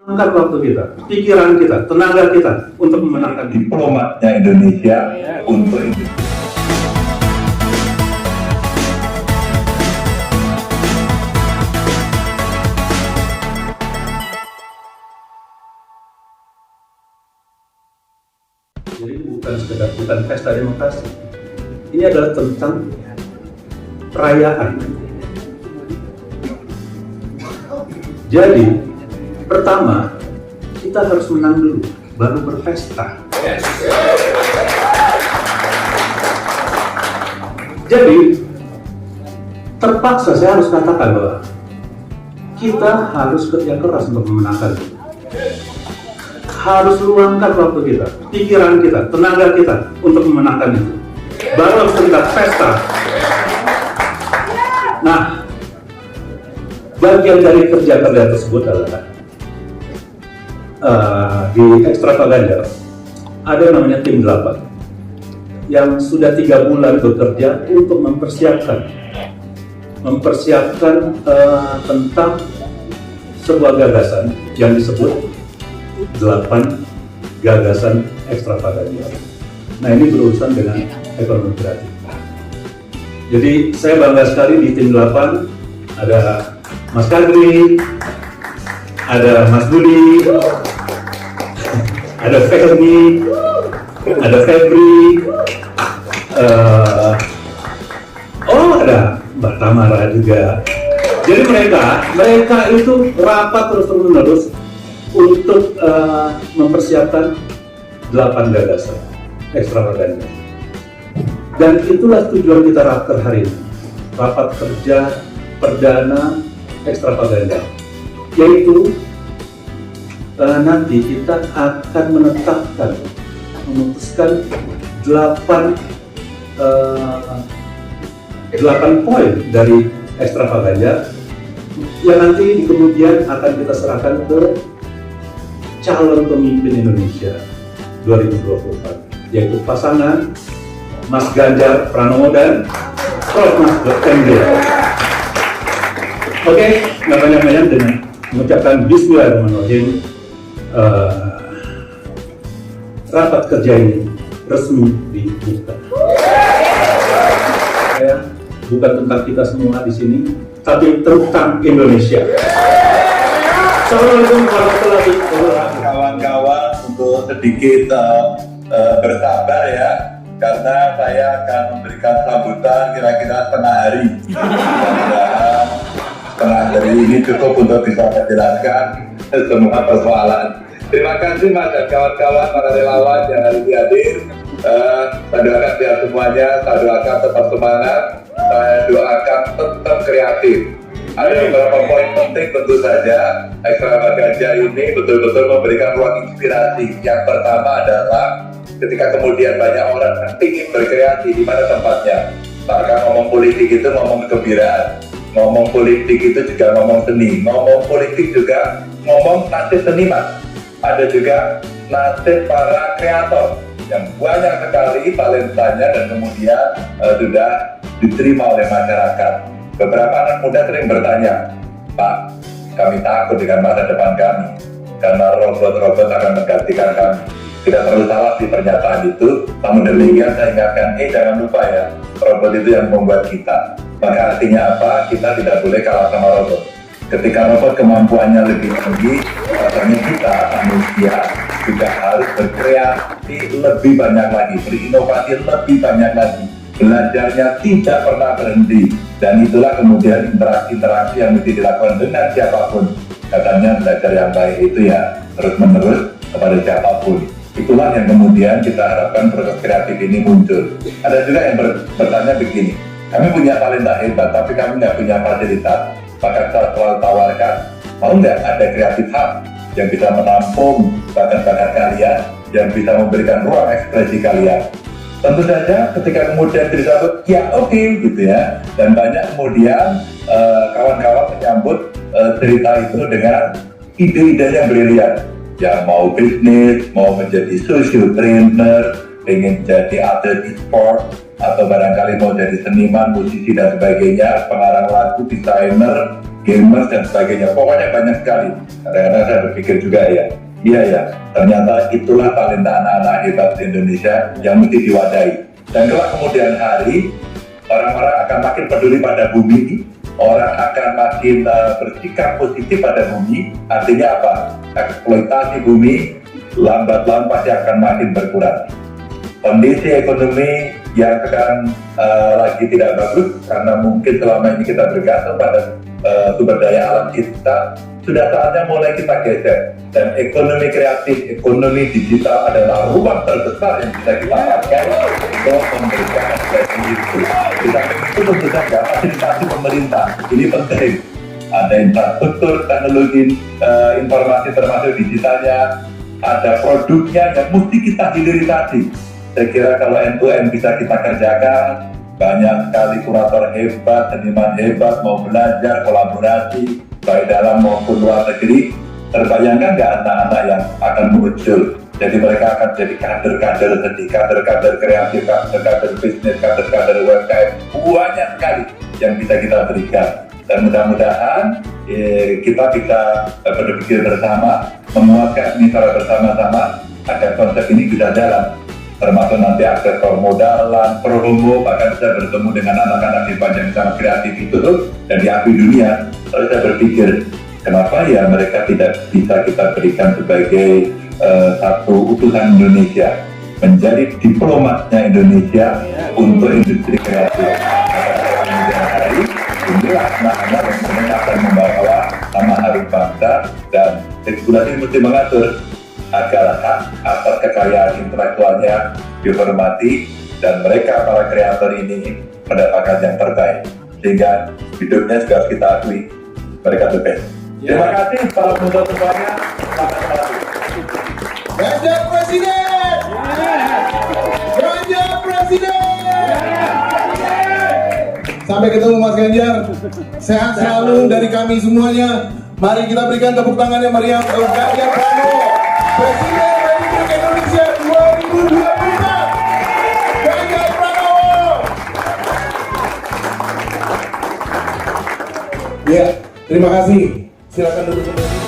Angkat waktu kita, pikiran kita, tenaga kita untuk memenangkan diplomatnya Indonesia untuk itu. Jadi bukan pesta demokrasi. Ini adalah tentang perayaan. Jadi pertama kita harus menang dulu, baru berpesta. Jadi terpaksa saya harus katakan bahwa kita harus kerja keras untuk memenangkan. Harus luangkan waktu kita, pikiran kita, tenaga kita untuk memenangkan itu. Baru kita pesta. Nah, bagian dari kerja-kerja tersebut adalah di Extravaganza ada namanya tim 8 yang sudah 3 bulan bekerja untuk mempersiapkan tentang sebuah gagasan yang disebut 8 gagasan Extravaganza. Nah, ini berurusan dengan ekonomi kreatif. Jadi saya bangga sekali di tim 8 ada Mas Kadri, ada Mas Budi, ada Ferdi, ada Febri, ada Mbak Tamara juga. Jadi mereka itu rapat terus-menerus untuk mempersiapkan 8 gagasan Extravaganza. Dan itulah tujuan kita rapat hari ini, rapat kerja perdana Extravaganza, yaitu nanti kita akan memutuskan 8 poin dari Extravaganza yang nanti kemudian akan kita serahkan ke calon pemimpin Indonesia 2024, yaitu pasangan Mas Ganjar Pranowo dan Prof. Mahfud MD. Oke, nggak banyak-banyak dengan mengucapkan Bismillahirrahmanirrahim. Rapat kerja ini resmi dibuka. Bukan tentang kita semua di sini, tapi tentang Indonesia. Assalamualaikum warahmatullahi wabarakatuh. Kawan-kawan, untuk sedikit bersabar ya, karena saya akan memberikan sambutan kira-kira setengah hari. Setengah hari ini cukup untuk bisa menjelaskan semua persoalan. Terima kasih Mas dan kawan-kawan para relawan yang hari ini hadir. Saya doakan biar semuanya, saya doakan tetap semangat, saya doakan tetap kreatif. Ada beberapa poin penting tentu saja. Extravaganza ini betul-betul memberikan ruang inspirasi. Yang pertama adalah ketika kemudian banyak orang ingin berkreasi, di mana tempatnya. Bahkan ngomong politik itu ngomong kegembiraan, ngomong politik itu juga ngomong seni, ngomong politik juga ngomong nasib seniman. Ada juga nasib para kreator yang banyak sekali talentanya dan kemudian sudah diterima oleh masyarakat. Beberapa anak muda sering bertanya, Pak, kami takut dengan masa depan kami karena robot-robot akan menggantikan kami. Tidak terlalu salah di pernyataan itu, namun demikian saya ingatkan, jangan lupa ya, robot itu yang membuat kita. Maka artinya apa? Kita tidak boleh kalah sama robot. Ketika robot kemampuannya lebih tinggi, rasanya kita manusia juga harus berkreasi lebih banyak lagi, berinovasi lebih banyak lagi. Belajarnya tidak pernah berhenti, dan itulah kemudian interaksi-interaksi yang mesti dilakukan dengan siapapun. Katanya belajar yang baik itu ya terus-menerus kepada siapapun. Itulah yang kemudian kita harapkan proses kreatif ini muncul. Ada juga yang bertanya begini, kami punya talenta hebat tapi kami nggak punya fasilitas. Maka saya selalu tawarkan, mau nggak ada kreatif hub yang bisa menampung bakat-bakat kalian, yang bisa memberikan ruang ekspresi kalian. Tentu saja ketika kemudian disambut, ya oke, gitu ya. Dan banyak kemudian kawan-kawan menyambut cerita itu dengan ide-ide yang brilian. Yang mau bisnis, mau menjadi social trainer, ingin jadi atlet e-sport, atau barangkali mau jadi seniman, musisi dan sebagainya, pengarang lagu, desainer, gamers dan sebagainya. Pokoknya banyak sekali. Kadang-kadang saya berpikir juga iya ya, ternyata itulah talenta anak-anak hebat di Indonesia yang mesti diwadahi. Dan kalau kemudian hari orang-orang akan makin peduli pada bumi, orang akan makin bersikap positif pada bumi. Artinya apa? Eksploitasi bumi lambat laun pasti akan makin berkurang. Kondisi ekonomi yang sekarang lagi tidak bagus karena mungkin selama ini kita bergantung pada sumber daya alam kita, sudah saatnya mulai kita geser. Dan ekonomi kreatif, ekonomi digital adalah ruang terbesar yang bisa kita pakai untuk memberikan ekspresi itu. Kita itu tentu saja fasilitasi pemerintah, ini penting. Ada infrastruktur, teknologi, informasi termasuk digitalnya, ada produknya yang mesti kita hilirisasi. Saya kira kalau end-to-end bisa kita kerjakan, banyak sekali kurator hebat, seniman hebat, mau belajar, kolaborasi, baik dalam maupun luar negeri. Terbayangkan nggak anak-anak yang akan muncul? Jadi mereka akan jadi kader-kader seni, kader-kader kreatif, kader-kader bisnis, kader-kader UMKM. Banyak sekali yang bisa kita berikan. Dan mudah-mudahan kita bisa berpikir bersama, memuatkan ini secara bersama-sama agar konsep ini bisa jalan. Termasuk nanti akses permodalan, promo, bahkan saya bertemu dengan anak-anak hebat yang sangat kreatif itu dan diakui dunia. Lalu saya berpikir, kenapa ya mereka tidak bisa kita berikan sebagai satu utusan Indonesia, menjadi diplomatnya Indonesia untuk industri kreatif. Kemudian hari inilah anak-anak yang sebenarnya akan membawa nama harum bangsa, dan regulasi mesti mengatur agar hak atas kekayaan intelektualnya dihormati dan mereka para kreator ini mendapatkan yang terbaik, sehingga hidupnya juga harus kita akui mereka the best. Terima kasih para penuntut semuanya. Selamat malam. Ganjar Presiden! Ganjar Presiden! Sampai ketemu Mas Ganjar. Sehat selalu dari kami semuanya. Mari kita berikan tepuk tangan yang meriah untuk Ganjar Pranowo, Presiden Republik Indonesia 2024. Ganjar Pranowo. Ya, terima kasih. Silakan duduk kembali.